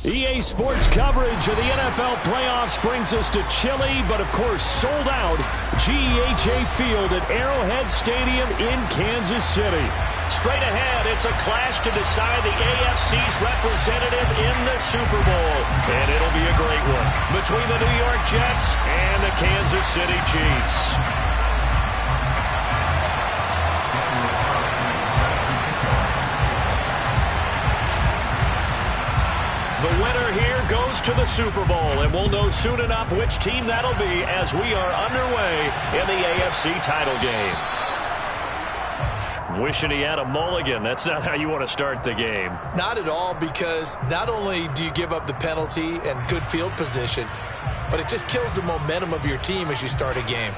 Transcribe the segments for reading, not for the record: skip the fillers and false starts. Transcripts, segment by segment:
EA Sports coverage of the NFL playoffs brings us to chilly, but of course sold out GEHA Field at Arrowhead Stadium in Kansas City. Straight ahead, it's a clash to decide the AFC's representative in the Super Bowl. And it'll be a great one between the New York Jets and the Kansas City Chiefs. The winner here goes to the Super Bowl, and we'll know soon enough which team that'll be as we are underway in the AFC title game. Wishing he had a mulligan. That's not how you want to start the game. Not at all, because not only do you give up the penalty and good field position, but it just kills the momentum of your team as you start a game.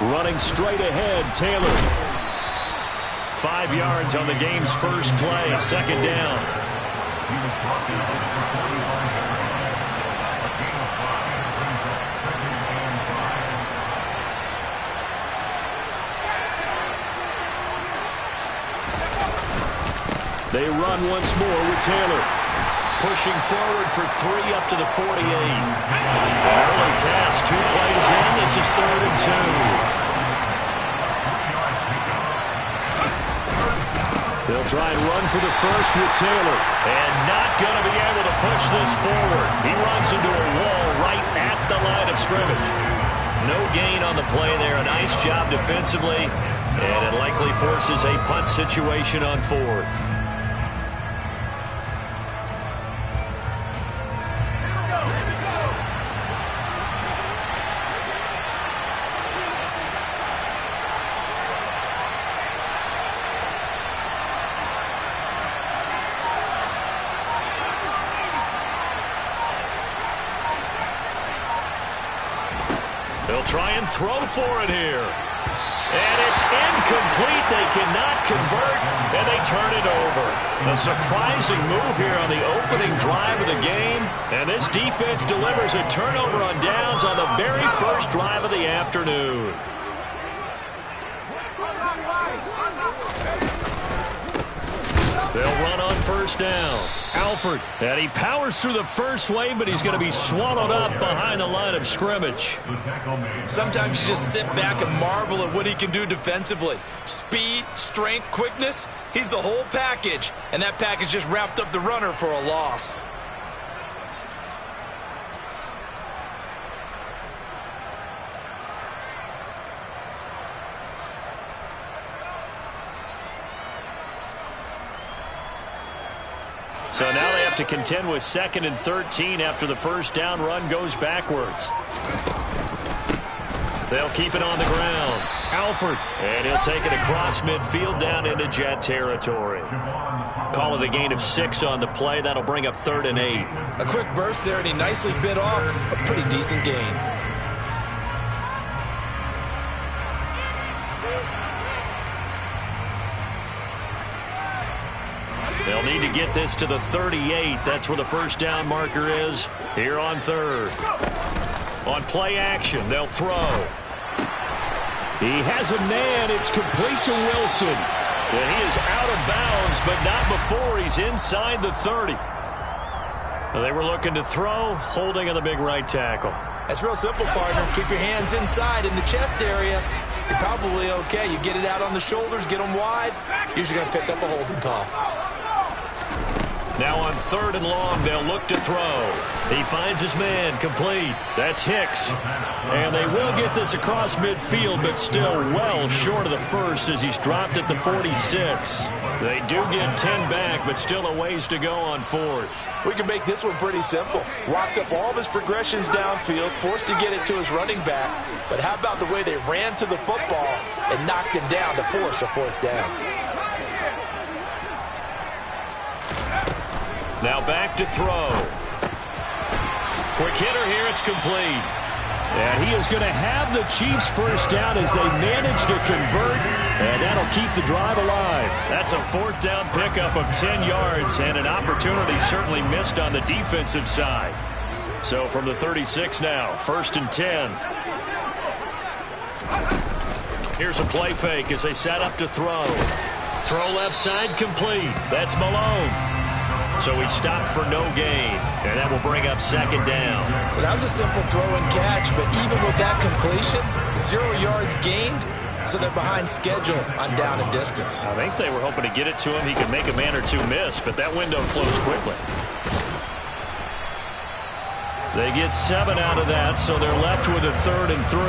Running straight ahead, Taylor. 5 yards on the game's first play, second down. They run once more with Taylor. Pushing forward for 3 up to the 48. An early task, 2 plays in. This is 3rd and 2. They'll try and run for the first with Taylor. And not going to be able to push this forward. He runs into a wall right at the line of scrimmage. No gain on the play there. A nice job defensively. And it likely forces a punt situation on 4th. They'll try and throw for it here. And it's incomplete. They cannot convert, and they turn it over. A surprising move here on the opening drive of the game. And this defense delivers a turnover on downs on the very first drive of the afternoon. They'll run on first down. Alford, and he powers through the first wave, but he's going to be swallowed up behind the line of scrimmage. Sometimes you just sit back and marvel at what he can do defensively. Speed, strength, quickness, he's the whole package. And that package just wrapped up the runner for a loss. So now they have to contend with 2nd and 13 after the first down run goes backwards. They'll keep it on the ground. Alford, and he'll take it across midfield down into Jet territory. Call it a gain of 6 on the play. That'll bring up 3rd and 8. A quick burst there, and he nicely bit off a pretty decent gain. They'll need to get this to the 38. That's where the first down marker is here on 3rd. On play action, they'll throw. He has a man. It's complete to Wilson. And he is out of bounds, but not before he's inside the 30. They were looking to throw, holding on the big right tackle. That's real simple, partner. Keep your hands inside in the chest area. You're probably okay. You get it out on the shoulders, get them wide. Usually going to pick up a holding call. Now on 3rd and long, they'll look to throw. He finds his man, complete. That's Hicks. And they will get this across midfield, but still well short of the first as he's dropped at the 46. They do get 10 back, but still a ways to go on 4th. We can make this one pretty simple. Locked up all of his progressions downfield, forced to get it to his running back. But how about the way they ran to the football and knocked him down to force a 4th down? Now back to throw. Quick hitter here. It's complete. And he is going to have the Chiefs first down as they manage to convert, and that'll keep the drive alive. That's a fourth down pickup of 10 yards, and an opportunity certainly missed on the defensive side. So from the 36 now, 1st and 10. Here's a play fake as they set up to throw. Throw left side complete. That's Malone. So he stopped for no gain, and that will bring up 2nd down. Well, that was a simple throw and catch, but even with that completion, 0 yards gained, so they're behind schedule on down and distance. I think they were hoping to get it to him. He could make a man or two miss, but that window closed quickly. They get 7 out of that, so they're left with a 3rd and 3.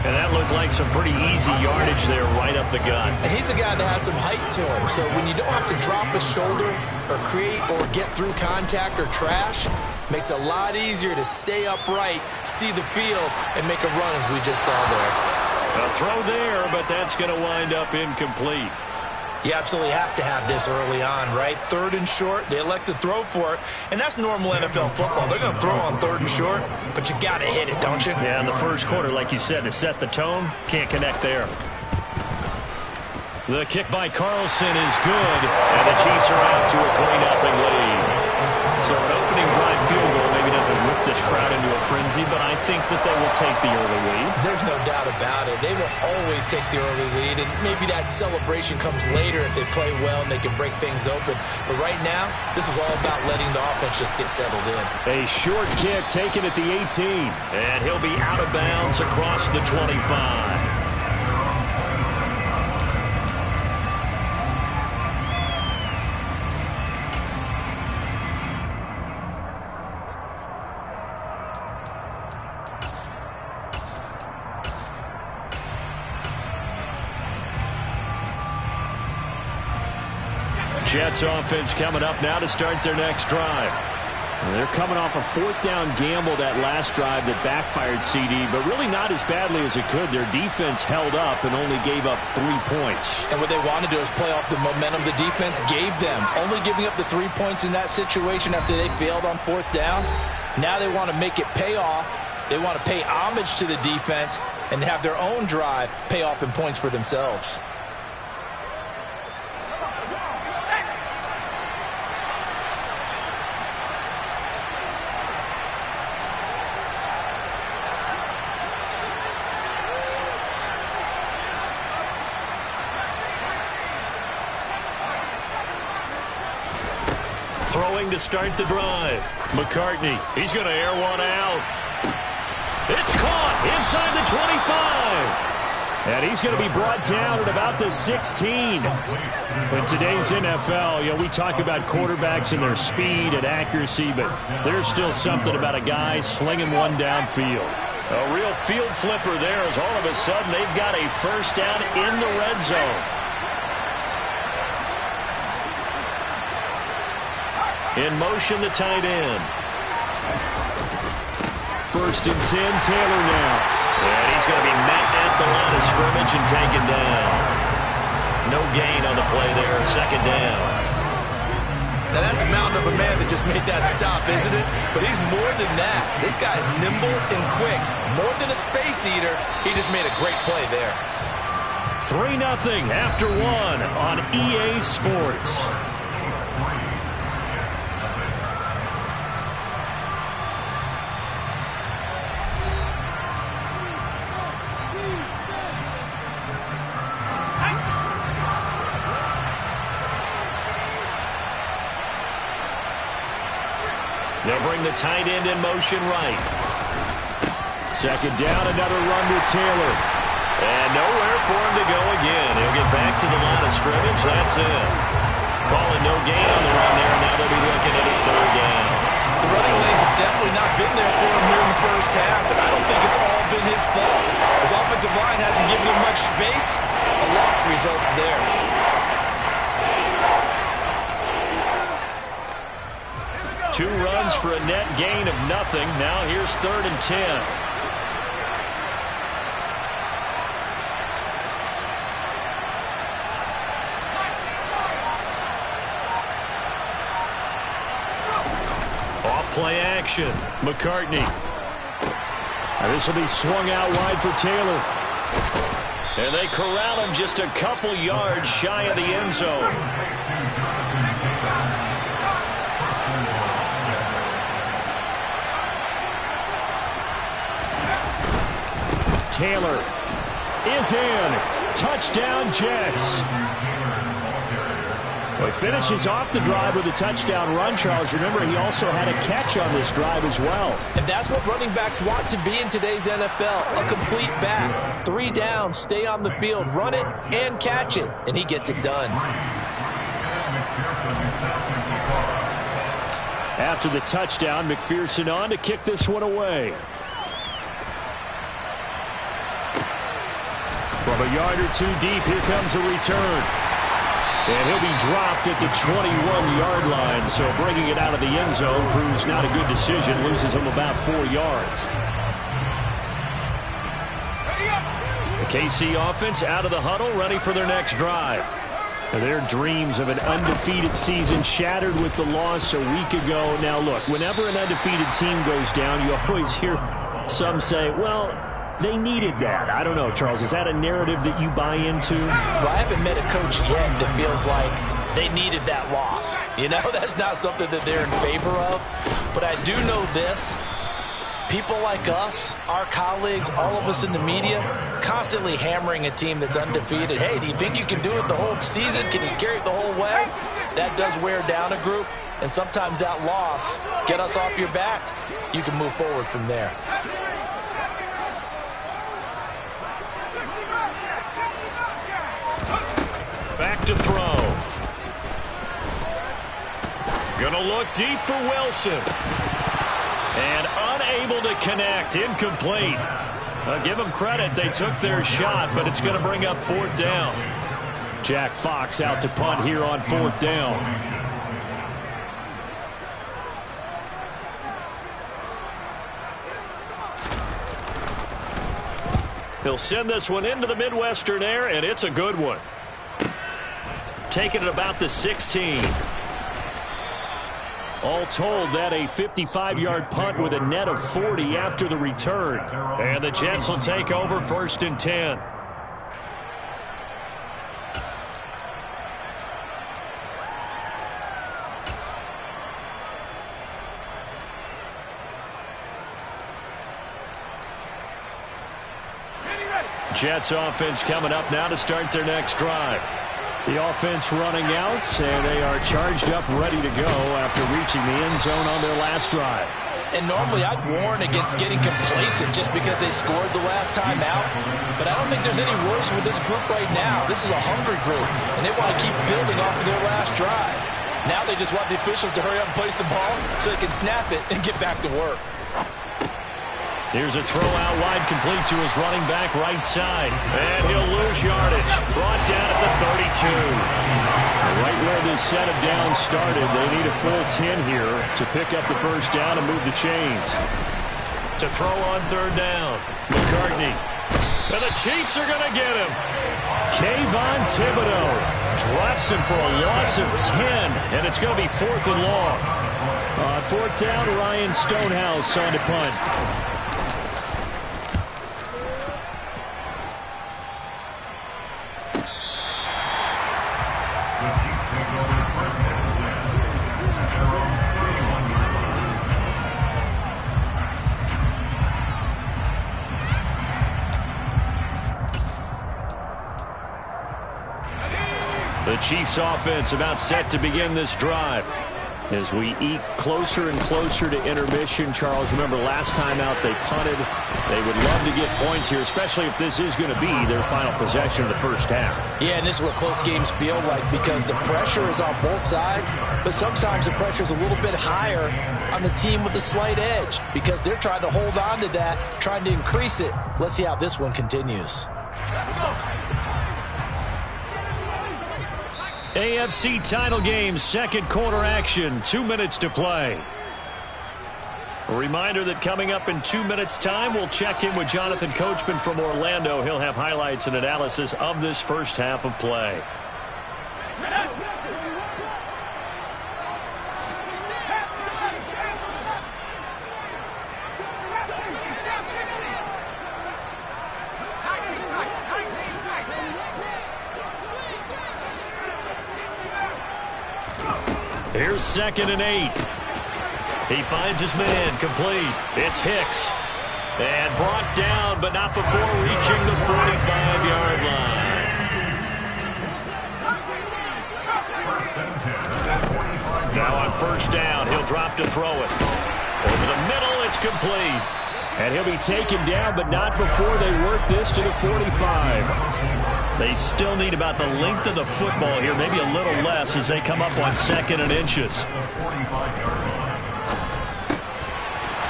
And that looked like some pretty easy yardage there right up the gut. And he's a guy that has some height to him, so when you don't have to drop a shoulder or create or get through contact or trash, makes it a lot easier to stay upright, see the field, and make a run as we just saw there. A throw there, but that's going to wind up incomplete. You absolutely have to have this early on, right? 3rd and short, they elect to throw for it, and that's normal NFL football. They're going to throw on 3rd and short, but you got to hit it, don't you? Yeah, in the first quarter, like you said, to set the tone, can't connect there. The kick by Carlson is good, and the Chiefs are out to a 3-0 lead. So an opening drive field goal maybe doesn't whip this crowd into a frenzy, but I think that they will take the early lead. There's no doubt about it. They will always take the early lead, and maybe that celebration comes later if they play well and they can break things open. But right now, this is all about letting the offense just get settled in. A short kick taken at the 18, and he'll be out of bounds across the 25. Jets offense coming up now to start their next drive. They're coming off a 4th down gamble that last drive that backfired CD, but really not as badly as it could. Their defense held up and only gave up 3 points. And what they want to do is play off the momentum the defense gave them. Only giving up the 3 points in that situation after they failed on 4th down. Now they want to make it pay off. They want to pay homage to the defense and have their own drive pay off in points for themselves. Throwing to start the drive. McCartney, he's going to air one out. It's caught inside the 25. And he's going to be brought down at about the 16. In today's NFL, we talk about quarterbacks and their speed and accuracy, but there's still something about a guy slinging one downfield. A real field flipper there as all of a sudden they've got a first down in the red zone. In motion, the tight end. 1st and 10, Taylor now. And he's going to be met at the line of scrimmage and taken down. No gain on the play there, 2nd down. Now that's a mountain of a man that just made that stop, isn't it? But he's more than that. This guy's nimble and quick. More than a space eater, he just made a great play there. 3-0 after 1 on EA Sports. They'll bring the tight end in motion right. 2nd down, another run with Taylor. And nowhere for him to go again. He'll get back to the line of scrimmage. That's it. Calling no gain on the run there. Now they'll be looking at a 3rd down. The running lanes have definitely not been there for him here in the first half, and I don't think it's all been his fault. His offensive line hasn't given him much space. A loss results there. 2 runs for a net gain of nothing. Now here's 3rd and 10. Play action. McCartney. This will be swung out wide for Taylor. And they corral him just a couple yards shy of the end zone. Taylor is in. Touchdown, Jets. Well, he finishes off the drive with a touchdown run, Charles. Remember, he also had a catch on this drive as well. And that's what running backs want to be in today's NFL, a complete back. 3 downs, stay on the field, run it, and catch it. And he gets it done. After the touchdown, McPherson on to kick this one away. From a yard or 2 deep, here comes a return. And he'll be dropped at the 21-yard line, so bringing it out of the end zone proves not a good decision, loses him about 4 yards. The KC offense out of the huddle, ready for their next drive. Their dreams of an undefeated season shattered with the loss a week ago. Now, look, whenever an undefeated team goes down, you always hear some say, well, they needed that. I don't know, Charles. Is that a narrative that you buy into? Well, I haven't met a coach yet that feels like they needed that loss. You know, that's not something that they're in favor of. But I do know this. People like us, our colleagues, all of us in the media, constantly hammering a team that's undefeated. Hey, do you think you can do it the whole season? Can you carry it the whole way? That does wear down a group. And sometimes that loss, get us off your back, you can move forward from there. Back to throw. Gonna look deep for Wilson. And unable to connect. Incomplete. Give them credit. They took their shot, but it's going to bring up 4th down. Jack Fox out to punt here on 4th down. He'll send this one into the Midwestern air, and it's a good one. Taking it about the 16. All told, that a 55-yard punt with a net of 40 after the return. And the Jets will take over 1st and 10. Jets offense coming up now to start their next drive. The offense running out, and they are charged up, ready to go after reaching the end zone on their last drive. And normally I'd warn against getting complacent just because they scored the last time out. But I don't think there's any worries with this group right now. This is a hungry group, and they want to keep building off of their last drive. Now they just want the officials to hurry up and place the ball so they can snap it and get back to work. Here's a throw out wide, complete to his running back right side. And he'll lose yardage. Brought down at the 32. Right where this set of downs started, they need a full 10 here to pick up the 1st down and move the chains. To throw on 3rd down, McCartney. And the Chiefs are going to get him. Kayvon Thibodeau drops him for a loss of 10, and it's going to be 4th and long. On 4th down, Ryan Stonehouse on to punt. The Chiefs offense about set to begin this drive. As we eat closer and closer to intermission, Charles, remember last time out they punted. They would love to get points here, especially if this is going to be their final possession of the 1st half. Yeah, and this is what close games feel like because the pressure is on both sides, but sometimes the pressure is a little bit higher on the team with the slight edge because they're trying to hold on to that, trying to increase it. Let's see how this one continues. AFC title game, 2nd quarter action, 2 minutes to play. A reminder that coming up in 2 minutes' time, we'll check in with Jonathan Coachman from Orlando. He'll have highlights and analysis of this 1st half of play. Here's 2nd and 8. He finds his man, complete. It's Hicks. And brought down, but not before reaching the 45-yard line. Now on 1st down, he'll drop to throw it. Over the middle, it's complete. And he'll be taken down, but not before they work this to the 45. They still need about the length of the football here, maybe a little less as they come up on 2nd and inches.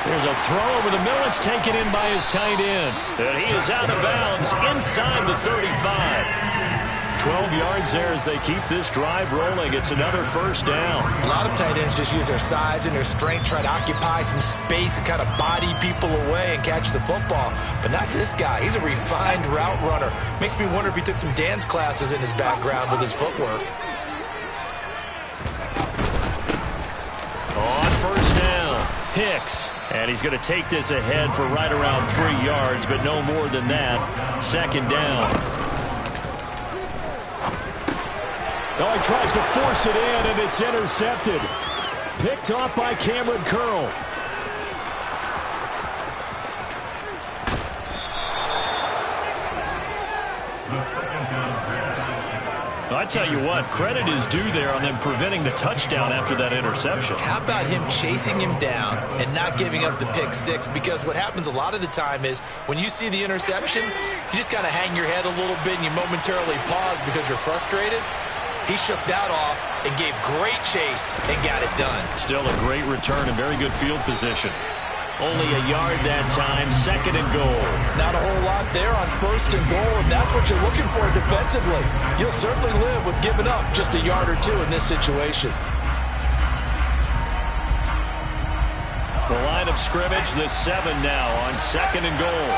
There's a throw over the middle. It's taken in by his tight end. And he is out of bounds inside the 35. 12 yards there as they keep this drive rolling. It's another 1st down. A lot of tight ends just use their size and their strength, try to occupy some space and kind of body people away and catch the football. But not this guy. He's a refined route runner. Makes me wonder if he took some dance classes in his background with his footwork. On 1st down, Hicks. And he's going to take this ahead for right around 3 yards, but no more than that. 2nd down. Oh, he tries to force it in, and it's intercepted. Picked off by Cameron Curl. I tell you what, credit is due there on them preventing the touchdown after that interception. How about him chasing him down and not giving up the pick six? Because what happens a lot of the time is when you see the interception, you just kind of hang your head a little bit and you momentarily pause because you're frustrated. He shook that off and gave great chase and got it done. Still a great return and very good field position. Only a yard that time, 2nd and goal. Not a whole lot there on 1st and goal, and that's what you're looking for defensively. You'll certainly live with giving up just a yard or two in this situation. The line of scrimmage, the 7 now on 2nd and goal.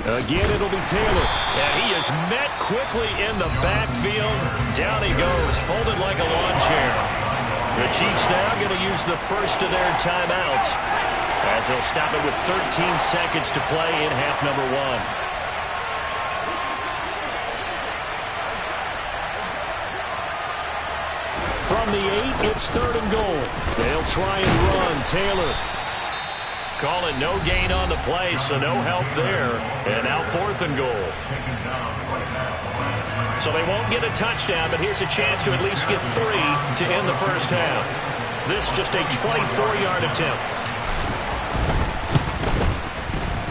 Again, it'll be Taylor. And he is met quickly in the backfield. Down he goes, folded like a lawn chair. The Chiefs now going to use the first of their timeouts as they'll stop it with 13 seconds to play in half number 1. From the 8, it's 3rd and goal. They'll try and run. Taylor. Calling no gain on the play, so no help there. And now 4th and goal. So they won't get a touchdown, but here's a chance to at least get 3 to end the first half. This just a 24-yard attempt.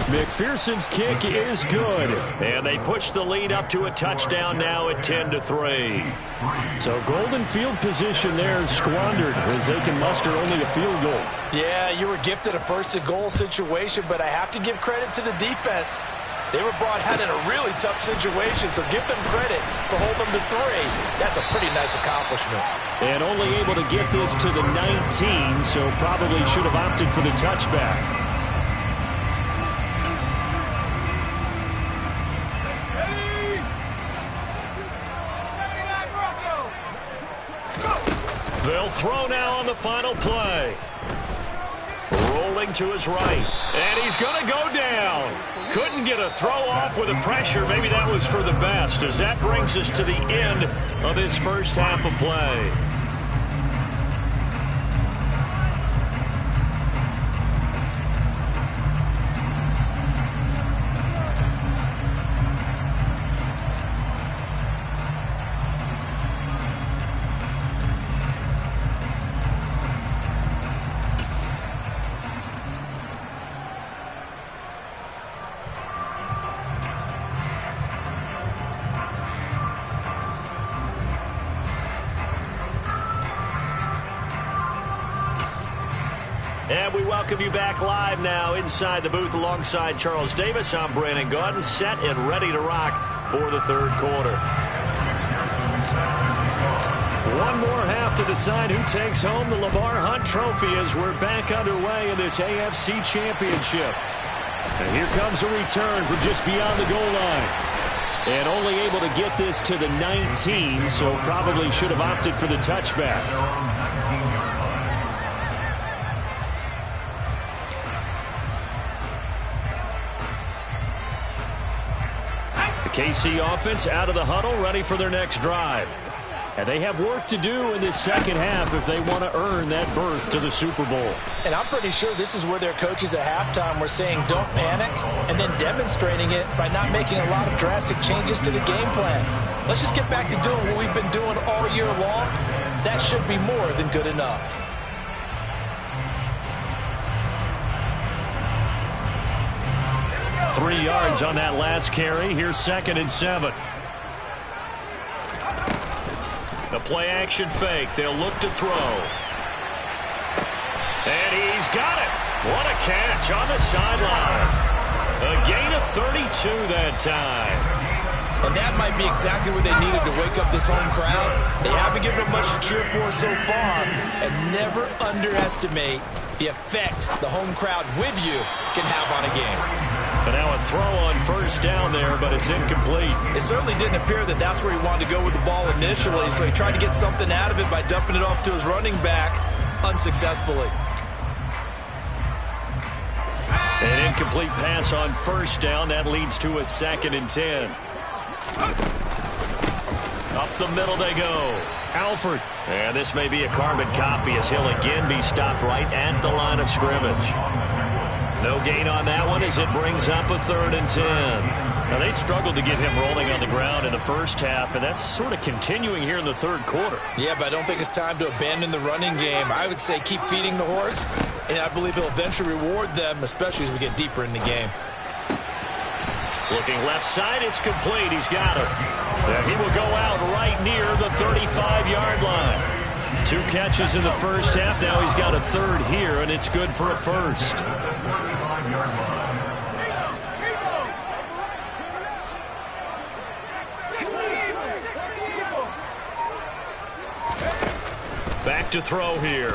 McPherson's kick is good. And they push the lead up to a touchdown now at 10-3. So golden field position there squandered as they can muster only a field goal. Yeah, you were gifted a 1st and goal situation, but I have to give credit to the defense. They were brought out in a really tough situation, so give them credit for holding them to 3. That's a pretty nice accomplishment. And only able to get this to the 19, so probably should have opted for the touchback. They'll throw now on the final play. Rolling to his right. And he's going to go down. Couldn't get a throw off with the pressure. Maybe that was for the best, as that brings us to the end of his first half of play. And we welcome you back live now inside the booth alongside Charles Davis. I'm Brandon Gaudin, set and ready to rock for the 3rd quarter. One more half to decide who takes home the Lamar Hunt Trophy as we're back underway in this AFC Championship. And here comes a return from just beyond the goal line. And only able to get this to the 19, so probably should have opted for the touchback. The KC offense out of the huddle, ready for their next drive. And they have work to do in this second half if they want to earn that berth to the Super Bowl. And I'm pretty sure this is where their coaches at halftime were saying don't panic, and then demonstrating it by not making a lot of drastic changes to the game plan. Let's just get back to doing what we've been doing all year long. That should be more than good enough. Three yards on that last carry. Here's 2nd and 7. The play action fake. They'll look to throw. And he's got it. What a catch on the sideline. A gain of 32 that time. And that might be exactly what they needed to wake up this home crowd. They haven't given them much to cheer for so far. And never underestimate the effect the home crowd with you can have on a game. But now a throw on first down there, but it's incomplete. It certainly didn't appear that that's where he wanted to go with the ball initially, so he tried to get something out of it by dumping it off to his running back unsuccessfully. An incomplete pass on first down. That leads to a 2nd and 10. Up the middle they go. Alford. And this may be a carbon copy as he'll again be stopped right at the line of scrimmage. No gain on that one as it brings up a 3rd and 10. Now, they struggled to get him rolling on the ground in the first half, and that's sort of continuing here in the third quarter. Yeah, but I don't think it's time to abandon the running game. I would say keep feeding the horse, and I believe he'll eventually reward them, especially as we get deeper in the game. Looking left side, it's complete. He's got it. And he will go out right near the 35-yard line. 2 catches in the first half. Now he's got a 3rd here, and it's good for a 1st. Back to throw here.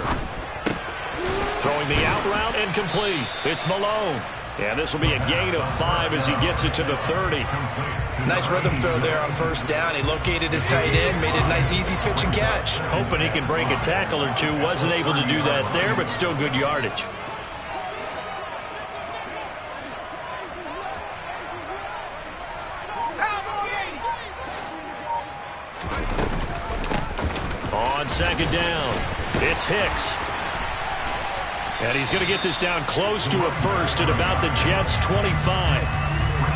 Throwing the out route and complete. It's Malone. And this will be a gain of 5 as he gets it to the 30. Nice rhythm throw there on first down. He located his tight end, made it a nice easy pitch and catch. Hoping he can break a tackle or two. Wasn't able to do that there, but still good yardage. On 2nd down, it's Hicks. And he's going to get this down close to a 1st at about the Jets' 25.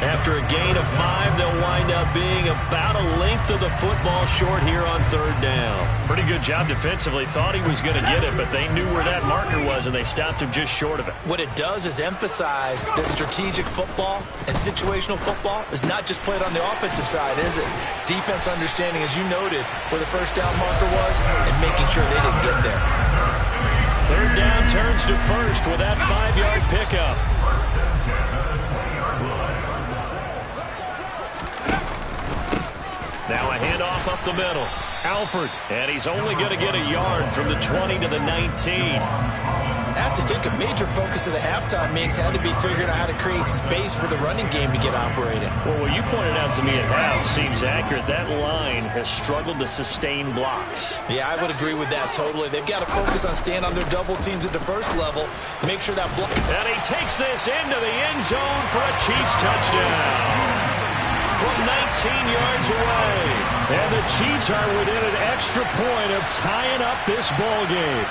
After a gain of 5, they'll wind up being about a length of the football short here on 3rd down. Pretty good job defensively. Thought he was going to get it, but they knew where that marker was, and they stopped him just short of it. What it does is emphasize that strategic football and situational football is not just played on the offensive side, is it? Defense understanding, as you noted, where the first down marker was and making sure they didn't get there. 3rd down turns to 1st with that 5-yard pickup. Now a handoff up the middle. Alford, and he's only going to get a yard from the 20 to the 19. I have to think a major focus of the halftime mix had to be figuring out how to create space for the running game to get operating. Well, what you pointed out to me at half seems accurate. That line has struggled to sustain blocks. Yeah, I would agree with that totally. They've got to focus on staying on their double teams at the first level. Make sure that block. And he takes this into the end zone for a Chiefs touchdown. From 19 yards away. And the Chiefs are within an extra point of tying up this ball game.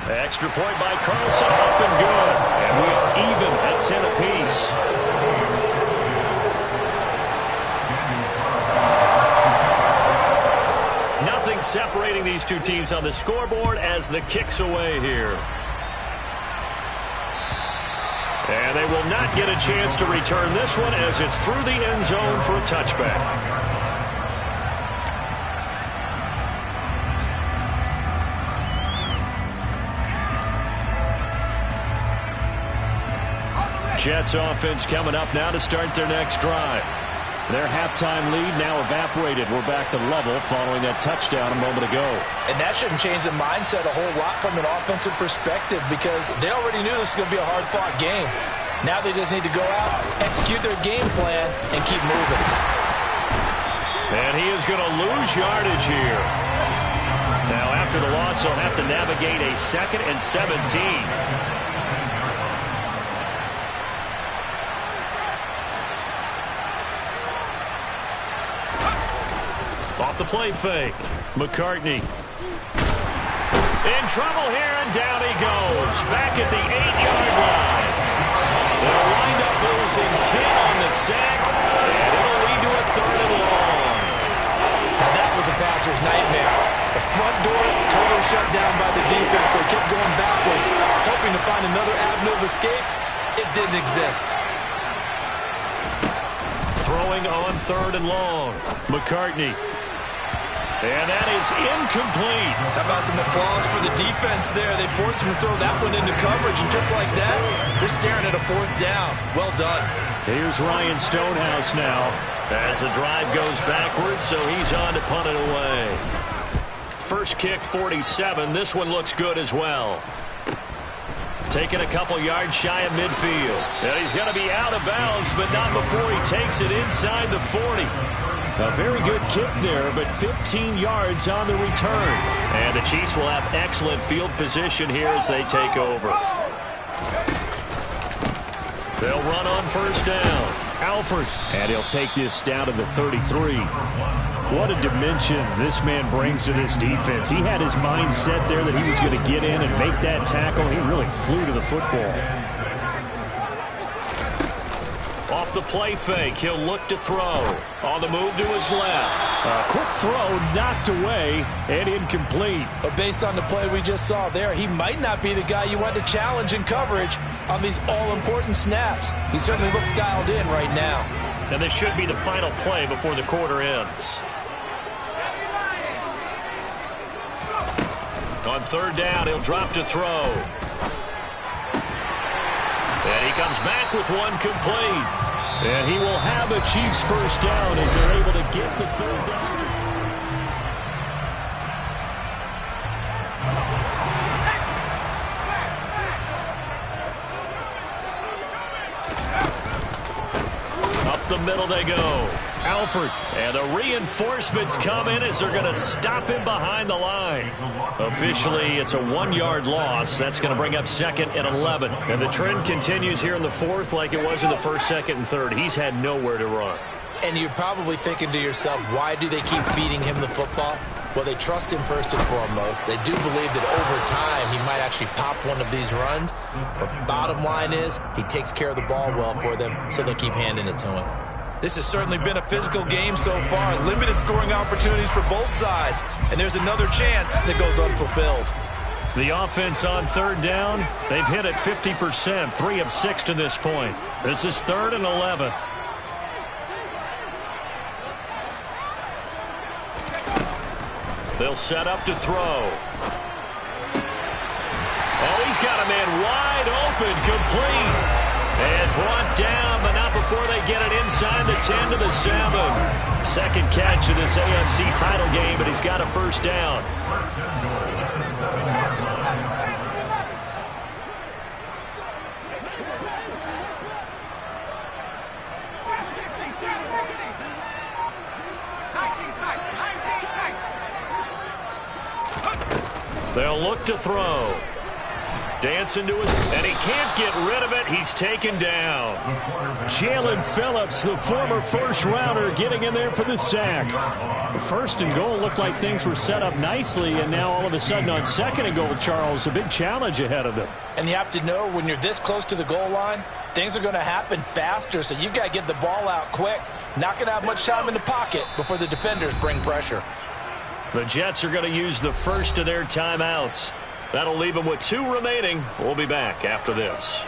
Extra point by Carlson, up and good. And we are even at 10 apiece. Nothing separating these two teams on the scoreboard as the kick's away here. And they will not get a chance to return this one as it's through the end zone for a touchback. Jets offense coming up now to start their next drive. Their halftime lead now evaporated. We're back to level following that touchdown a moment ago. And that shouldn't change the mindset a whole lot from an offensive perspective because they already knew this was going to be a hard-fought game. Now they just need to go out, execute their game plan, and keep moving. And he is going to lose yardage here. Now, after the loss, he'll have to navigate a 2nd and 17. Off the play fake. McCartney. In trouble here, and down he goes. Back at the 8-yard line. They'll wind up losing 10 on the sack, and it'll lead to a 3rd and long. Now that was a passer's nightmare. The front door totally shut down by the defense. They kept going backwards, hoping to find another avenue of escape. It didn't exist. Throwing on 3rd and long. McCartney. And that is incomplete. How about some applause for the defense there? They forced him to throw that one into coverage, and just like that, they're staring at a 4th down. Well done. Here's Ryan Stonehouse now as the drive goes backwards, so he's on to punt it away. First kick, 47. This one looks good as well. Taking a couple yards shy of midfield. And he's going to be out of bounds, but not before he takes it inside the 40. A very good kick there, but 15 yards on the return. And the Chiefs will have excellent field position here as they take over. They'll run on 1st down. Alford. And he'll take this down to the 33. What a dimension this man brings to this defense. He had his mind set there that he was going to get in and make that tackle. He really flew to the football. Off the play fake, he'll look to throw. On the move to his left. A quick throw knocked away and incomplete. But based on the play we just saw there, he might not be the guy you want to challenge in coverage on these all-important snaps. He certainly looks dialed in right now. And this should be the final play before the quarter ends. On 3rd down, he'll drop to throw. And he comes back with one complete. And he will have a Chiefs 1st down as they're able to get the 3rd down. Up the middle they go. Alford. And the reinforcements come in as they're going to stop him behind the line. Officially, it's a 1-yard loss. That's going to bring up 2nd and 11. And the trend continues here in the 4th like it was in the 1st, 2nd, and 3rd. He's had nowhere to run. And you're probably thinking to yourself, why do they keep feeding him the football? Well, they trust him first and foremost. They do believe that over time he might actually pop one of these runs. But bottom line is he takes care of the ball well for them, so they'll keep handing it to him. This has certainly been a physical game so far. Limited scoring opportunities for both sides. And there's another chance that goes unfulfilled. The offense on 3rd down, they've hit it 50%, 3 of 6 to this point. This is 3rd and 11. They'll set up to throw. Oh, he's got a man wide open, complete. And brought down, but not before they get it inside the 10 to the 7. Second catch of this AFC title game, but he's got a 1st down. They'll look to throw. Dancing to his, and he can't get rid of it. He's taken down. Jalen Phillips, the former 1st-rounder, getting in there for the sack. The 1st and goal looked like things were set up nicely, and now all of a sudden on 2nd and goal, Charles, a big challenge ahead of them. And you have to know when you're this close to the goal line, things are going to happen faster, so you've got to get the ball out quick. Not going to have much time in the pocket before the defenders bring pressure. The Jets are going to use the first of their timeouts. That'll leave them with 2 remaining. We'll be back after this.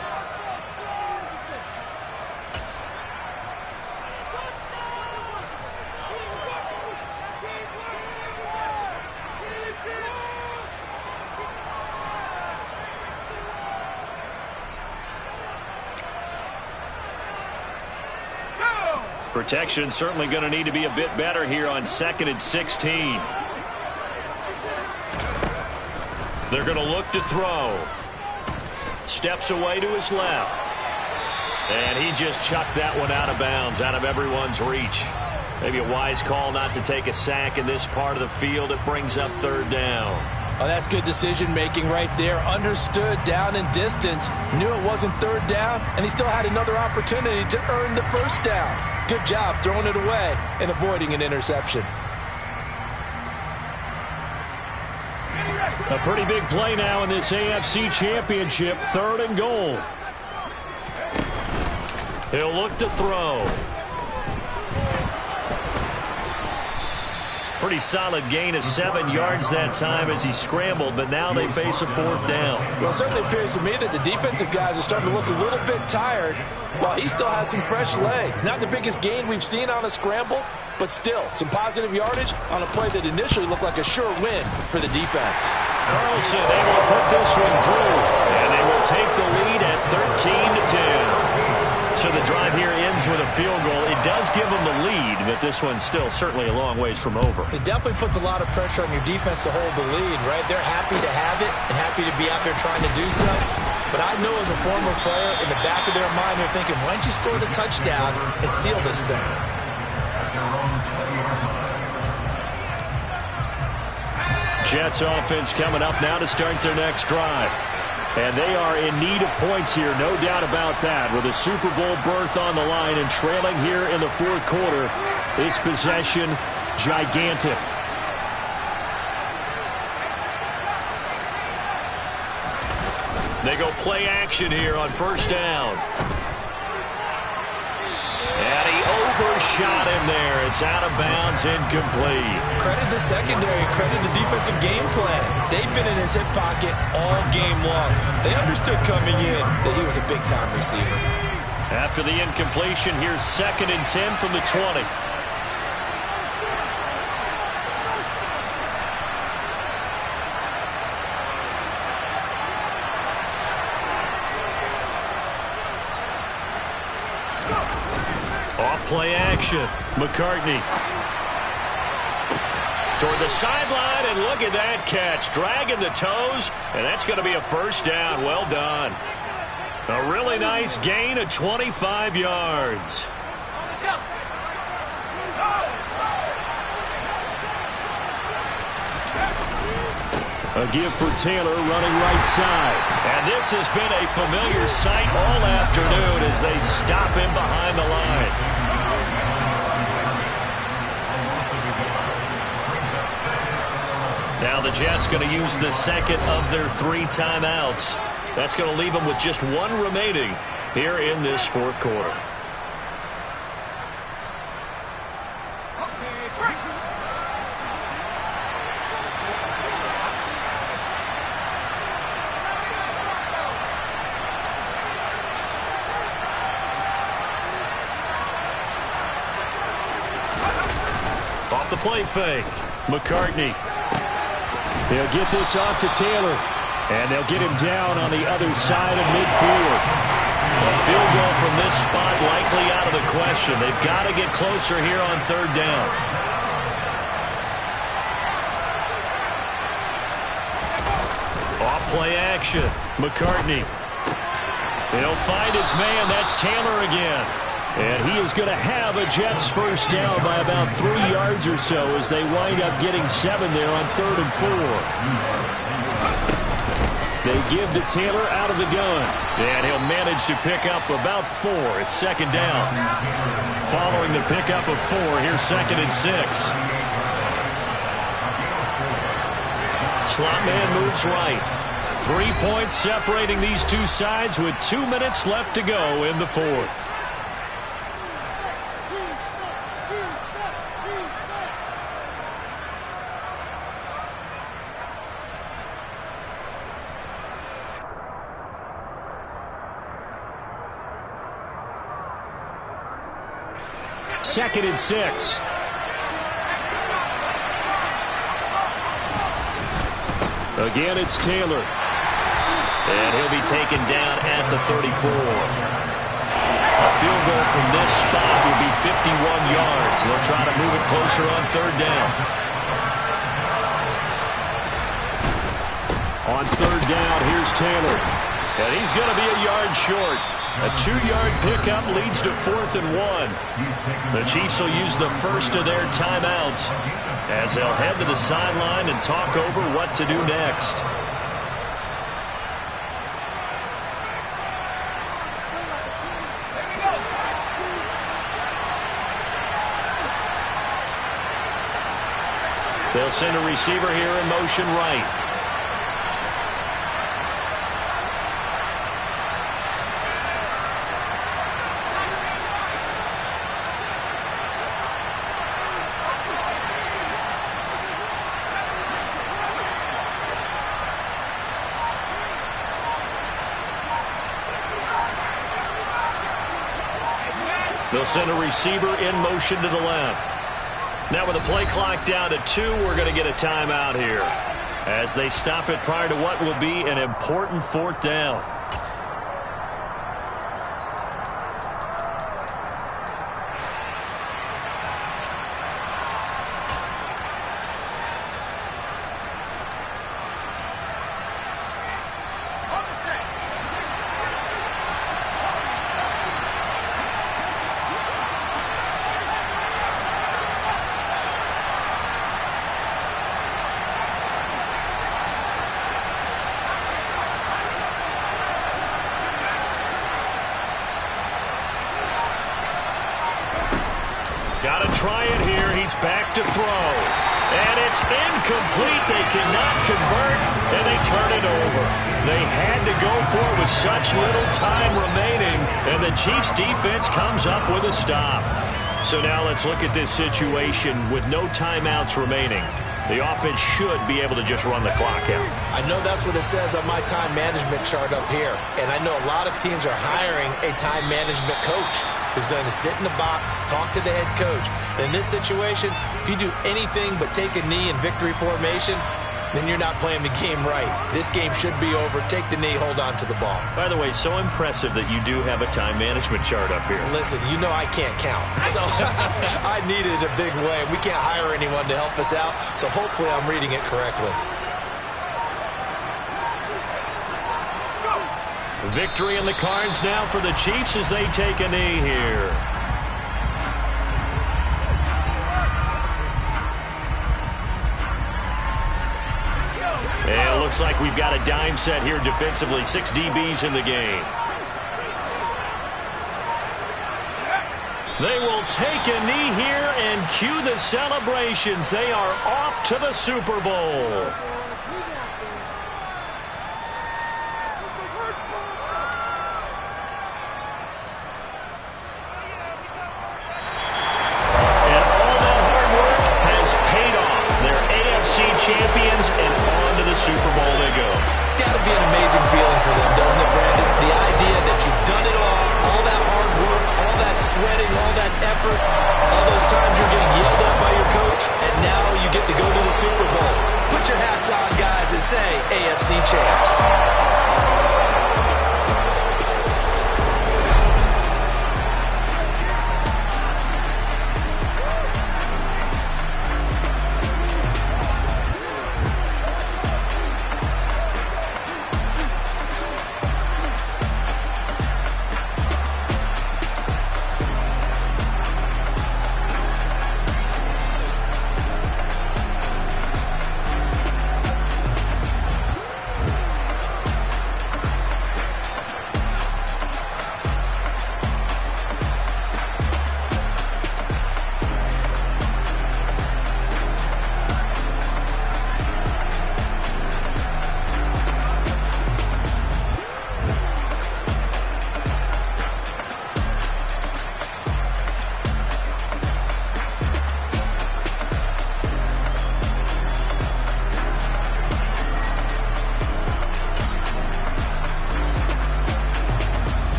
Protection certainly going to need to be a bit better here on 2nd and 16. They're going to look to throw. Steps away to his left. And he just chucked that one out of bounds, out of everyone's reach. Maybe a wise call not to take a sack in this part of the field. It brings up 3rd down. Oh, that's good decision-making right there. Understood down and distance. Knew it wasn't 3rd down, and he still had another opportunity to earn the 1st down. Good job throwing it away and avoiding an interception. A pretty big play now in this AFC Championship. 3rd and goal. He'll look to throw. Pretty solid gain of 7 yards that time as he scrambled, but now they face a 4th down. Well, it certainly appears to me that the defensive guys are starting to look a little bit tired while he still has some fresh legs. Not the biggest gain we've seen on a scramble, but still some positive yardage on a play that initially looked like a sure win for the defense. Carlson able to put this one through, and they will take the lead at 13-10. So the drive here ends with a field goal. It does give them the lead, but this one's still certainly a long ways from over. It definitely puts a lot of pressure on your defense to hold the lead, right? They're happy to have it and happy to be out there trying to do so. But I know as a former player, in the back of their mind, they're thinking, why don't you score the touchdown and seal this thing? Jets offense coming up now to start their next drive. And they are in need of points here, no doubt about that. With a Super Bowl berth on the line and trailing here in the 4th quarter, this possession gigantic. They go play action here on 1st down. And he overshot him there. It's out of bounds, incomplete. Credit the secondary, credit the defensive game plan. They've been in his hip pocket all game long. They understood coming in that he was a big-time receiver. After the incompletion, here's 2nd and 10 from the 20. Play action. McCartney. Toward the sideline, and look at that catch. Dragging the toes, and that's going to be a 1st down. Well done. A really nice gain of 25 yards. A give for Taylor running right side. And this has been a familiar sight all afternoon as they stop him behind the line. Now the Jets going to use the 2nd of their 3 timeouts. That's going to leave them with just 1 remaining here in this 4th quarter. Off the play fake. McCartney. They'll get this off to Taylor, and they'll get him down on the other side of midfield. A field goal from this spot likely out of the question. They've got to get closer here on 3rd down. Off play action. McCartney. He'll find his man. That's Taylor again. And he is going to have a Jets 1st down by about 3 yards or so as they wind up getting 7 there on 3rd and 4. They give to Taylor out of the gun. And he'll manage to pick up about 4. It's 2nd down. Following the pickup of 4, here's 2nd and 6. Slot man moves right. 3 points separating these two sides with 2 minutes left to go in the 4th. Second and 6. Again, it's Taylor. And he'll be taken down at the 34. A field goal from this spot will be 51 yards. They'll try to move it closer on third down. On third down, here's Taylor. And he's going to be a yard short. A 2-yard pickup leads to 4th and 1. The Chiefs will use the first of their timeouts as they'll head to the sideline and talk over what to do next. They'll send a receiver here in motion right. They'll send a receiver in motion to the left. Now with the play clock down to 2, we're going to get a timeout here as they stop it prior to what will be an important 4th down. Got to try it here. He's back to throw. And it's incomplete. They cannot convert, and they turn it over. They had to go for it with such little time remaining, and the Chiefs' defense comes up with a stop. So now let's look at this situation with no timeouts remaining. The offense should be able to just run the clock out. I know that's what it says on my time management chart up here. And I know a lot of teams are hiring a time management coach who's going to sit in the box, talk to the head coach. And in this situation, if you do anything but take a knee in victory formation, then you're not playing the game right. This game should be over. Take the knee, hold on to the ball. By the way, so impressive that you do have a time management chart up here. Listen, you know I can't count. So I needed it a big way. We can't hire anyone to help us out, so hopefully I'm reading it correctly. Victory in the cards now for the Chiefs as they take a knee here. And it looks like we've got a dime set here defensively. 6 DBs in the game. They will take a knee here and cue the celebrations. They are off to the Super Bowl. Champions, and on to the Super Bowl they go. It's got to be an amazing feeling for them, doesn't it, Brandon? The idea that you've done it all that hard work, all that sweating, all that effort, all those times you're getting yelled at by your coach, and now you get to go to the Super Bowl. Put your hats on, guys, and say AFC champs.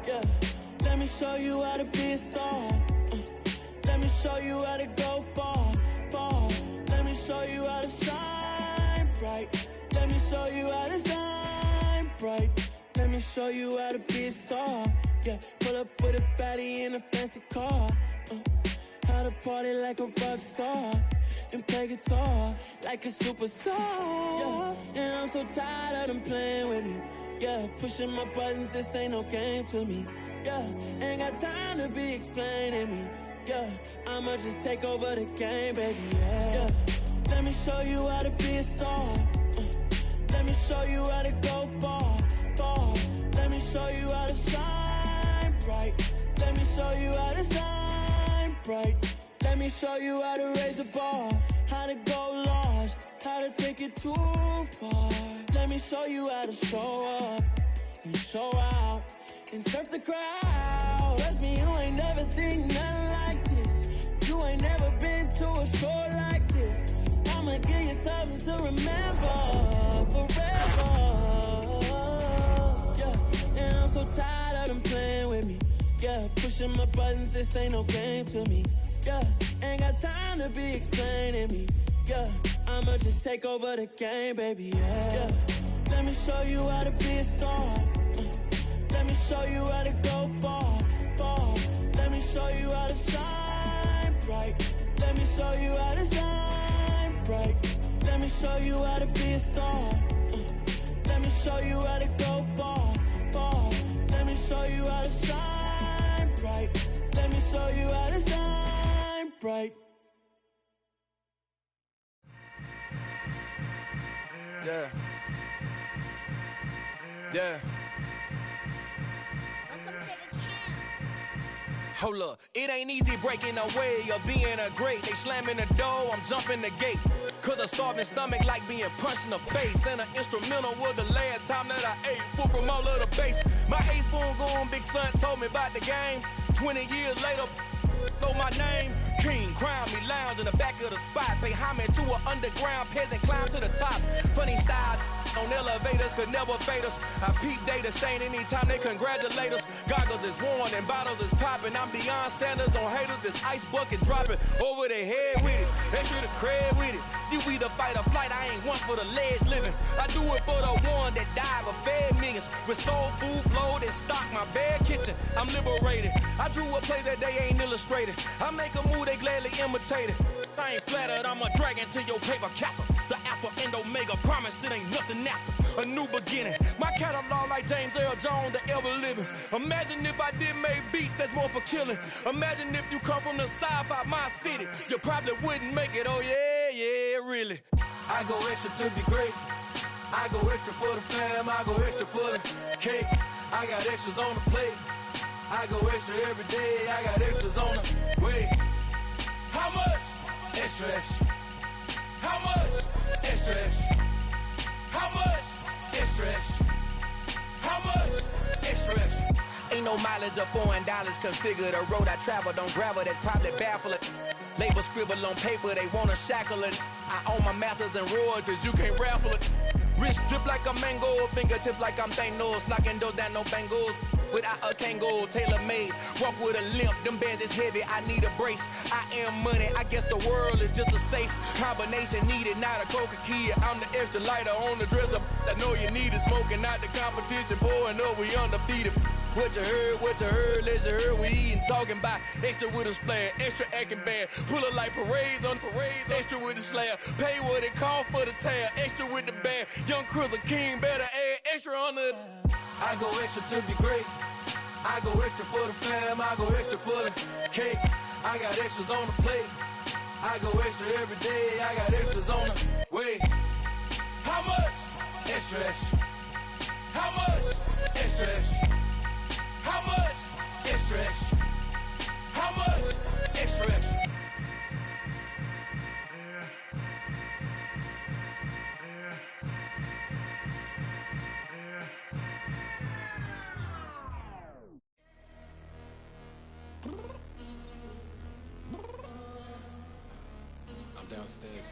Yeah, let Let me show you how to be a star. Let me show you how to go far, far. Let me show you how to shine bright. Let me show you how to shine bright. Let me show you how to be a star. Yeah, pull up with a baddie in a fancy car. How to party like a rock star and play guitar like a superstar. Yeah, and I'm so tired of them playing with me. Yeah, pushing my buttons, this ain't no game to me. Yeah, ain't got time to be explaining me. Yeah, I'ma just take over the game, baby. Yeah, let me show you how to be a star. Let me show you how to go far, far. Let me show you how to shine bright. Let me show you how to shine bright. Let me show you how to raise the bar, how to go large, how to take it too far. Let me show you how to show up and show out and surf the crowd. Trust me, you ain't never seen nothing like this. You ain't never been to a show like this. I'ma give you something to remember forever. Yeah, and I'm so tired of them playing with me. Yeah, pushing my buttons, this ain't no game to me. Yeah, ain't got time to be explaining me. Yeah, I'ma just take over the game, baby. Yeah, let me show you how to be a star. Let me show you how to go far, far. Let me show you how to shine bright. Let me show you how to shine bright. Let me show you how to be a star. Let me show you how to go far, far. Let me show you how to shine bright. Let me show you how to shine bright. Yeah. Yeah. Hold up, it ain't easy breaking away or being a great. They slamming the door, I'm jumping the gate. Cause a starving stomach like being punched in the face. And an instrumental was the last time that I ate food from all of the bass. My A-spoon going, big son told me about the game. 20 years later, know my name. King, crown me, lounge in the back of the spot. Pay homage to an underground peasant, climb to the top. Funny style on elevators could never fade us. I peep data stain anytime they congratulate us. Goggles is worn and bottles is popping. I'm beyond Sanders on haters, this ice bucket dropping over their head with it. They should have cred with it. You either fight or flight, I ain't one for the ledge living. I do it for the one that died but fed millions. With soul food flowed and stocked my bare kitchen. I'm liberated. I drew a play that they ain't illustrated. I make a move, they gladly imitate it. I ain't flattered, I'm a dragon to your paper castle. The Alpha and Omega, promise it ain't nothing after. A new beginning. My catalog like James Earl Jones, the ever living. Imagine if I did make beats that's more for killing. Imagine if you come from the sci-fi, my city. You probably wouldn't make it, oh yeah, yeah, really. I go extra to be great. I go extra for the fam, I go extra for the cake. I got extras on the plate. I go extra every day, I got extras on the way. How much? Extra, extra. How much? Extra, extra. How much? Extra, extra. How much? Extra, extra. Ain't no mileage of $4 configure the road I travel. Don't gravel that probably baffle it. Label scribble on paper, they wanna shackle it. I own my masters and royalties, you can't raffle it. Wrist drip like a mango, fingertips like I'm Thanos, knocking doors down, no bangles. Without a Kango, tailor-made, walk with a limp, them bands is heavy, I need a brace. I am money, I guess the world is just a safe combination needed, not a coca key. I'm the extra lighter on the dresser, I know you need it, smoking out the competition, pouring up, we undefeated. What you heard, let's you heard, we eating, talking about extra with a splash, extra acting bad, pull it like parades on parades, extra with the slab, pay what it cost for the tab, extra with the bag, young Cruiser King, better add extra on the... I go extra to be great. I go extra for the fam, I go extra for the cake. I got extras on the plate. I go extra every day, I got extras on the way. How much? Extra, extra. How much? Extra, extra. How much? Extra, extra. How much? Extra, extra. Downstairs.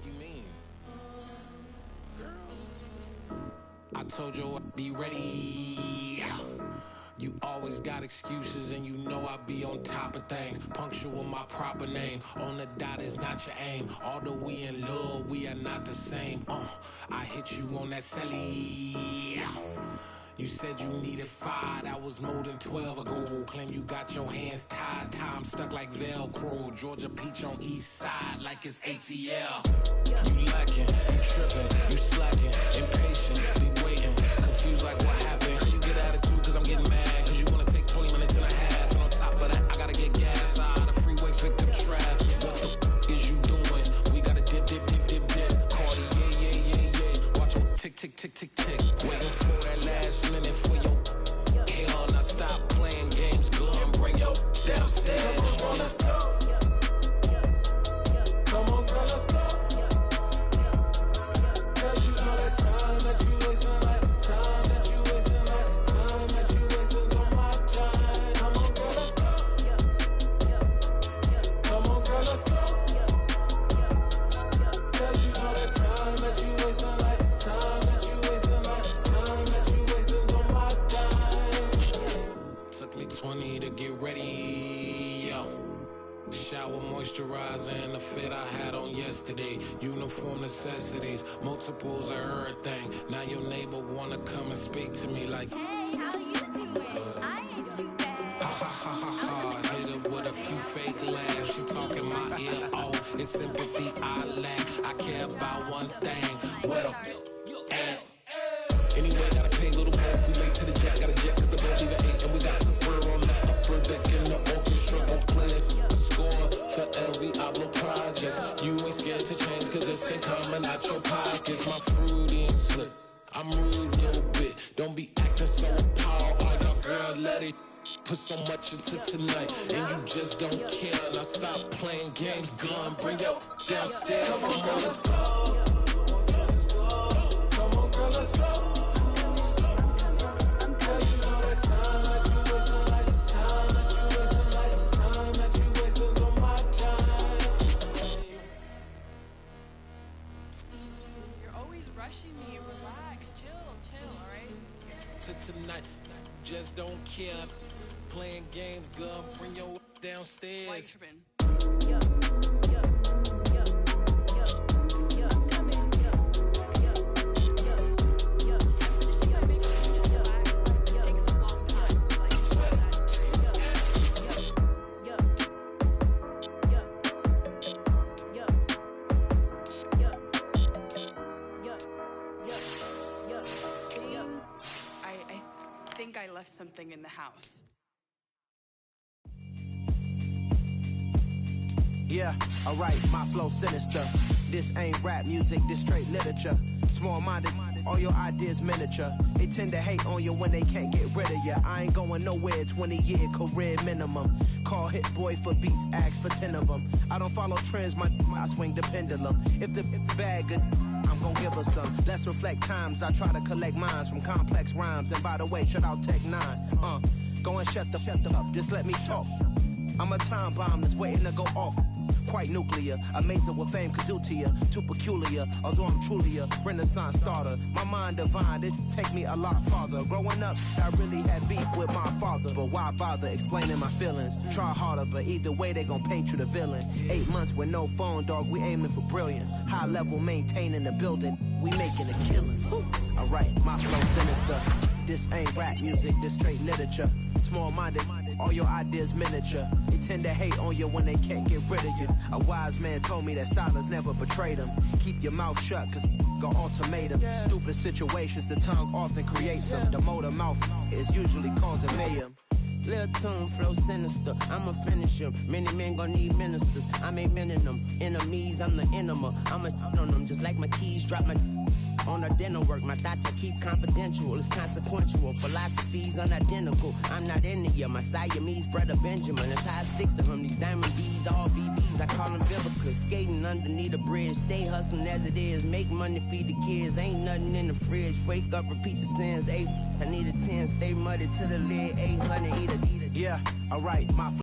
You mean? Girl, I told you I'd be ready. You always got excuses and you know I be on top of things. Punctual my proper name. On the dot is not your aim. Although we in love, we are not the same. I hit you on that celly. You said you needed 5, that was more than 12 ago. Claim you got your hands tied, time stuck like Velcro. Georgia Peach on east side like it's ATL. You lacking, you tripping, you slacking, impatient, be waiting, confused like what happened. You get attitude cause I'm getting mad, cause you wanna take 20 minutes and a half. And on top of that, I gotta get gas out of the freeway, picked up traffic. What the is you doing? We gotta dip, dip, dip, dip, dip. Cardi, yeah. Watch your tick, tick, tick, tick, tick. Waiting for that last minute for your hell. Now stop playing games, go and bring your downstairs. Come on, let's go. Come on, girl, let's go. Cause you know that time that you wasting, like time that you wasting, like time that you wasting on my time. Come on, girl, let's go. Come on, girl, let's go. Cause you know that time that you wasting, like time that you wasting, like time that you wasting on my time. Took me 20 to get ready, yo. Shower moisturizer and the fit I had on yesterday. Uniform necessities, multiples of everything. Now your neighbor wanna come and speak to me like, hey, how you doing? I ain't too bad. ha ha ha ha ha. Hit her with a few fake laughs. She talking my ear off. It's sympathy I lack. I care about one thing. Well, anyway, gotta pay a little more if we late to the jet. Gotta jet cause the boat leave at 8. And we got some fur on the upper deck in the orchestra. Gon' play it. For LV Ablo projects. You ain't scared to change cause it's ain't coming out your pockets. My fruity and slip, I'm rude a little bit. Don't be acting so appalled. All y'all girl let it put so much into tonight and you just don't care. Now stop playing games, gun, bring your downstairs. Come on, girl, let's go. Come on, girl, let's go. Me, relax, chill, alright? To tonight, just don't care. Playing games, girl, bring your downstairs. Why tripping? I left something in the house. Yeah, alright, my flow sinister. This ain't rap music, this straight literature. Small-minded, all your ideas miniature. They tend to hate on you when they can't get rid of you. I ain't going nowhere, 20-year career minimum. Call Hit Boy for beats, ask for 10 of them. I don't follow trends, I swing the pendulum. If the bag good, I'm gon' give her some. Let's reflect times, I try to collect minds from complex rhymes. And by the way, shout out Tech 9. Go and shut the up, just let me talk. I'm a time bomb that's waiting to go off. Quite nuclear, amazing what fame could do to you. Too peculiar, although I'm truly a renaissance starter. My mind divine, it take me a lot farther. Growing up, I really had beef with my father. But why bother explaining my feelings? Try harder, but either way they gon' paint you the villain. 8 months with no phone, dog, we aiming for brilliance. High level maintaining the building, we making a killing. Alright, my flow sinister. This ain't rap music, this straight literature. Small-minded, all your ideas miniature. They tend to hate on you when they can't get rid of you. A wise man told me that silence never betrayed him. Keep your mouth shut, cause got ultimatums. Stupid situations, the tongue often creates them. The motor mouth is usually causing mayhem. Lil' tune, flow sinister, I'ma finish him. Many men gon' need ministers, I make men in them. Enemies, I'm the enema, I'ma on them. Just like my keys, drop my on the dinner work. My thoughts I keep confidential, it's consequential. Philosophies unidentical, I'm not into you. My Siamese brother Benjamin, that's how I stick to him. These diamond B's, all BBs, I call them Vivica. Skating underneath the bridge, stay hustling as it is. Make money, feed the kids, ain't nothing in the fridge. Wake up, repeat the sins, I need a 10, stay muddy to the lid, 800, eat a. Yeah, alright, my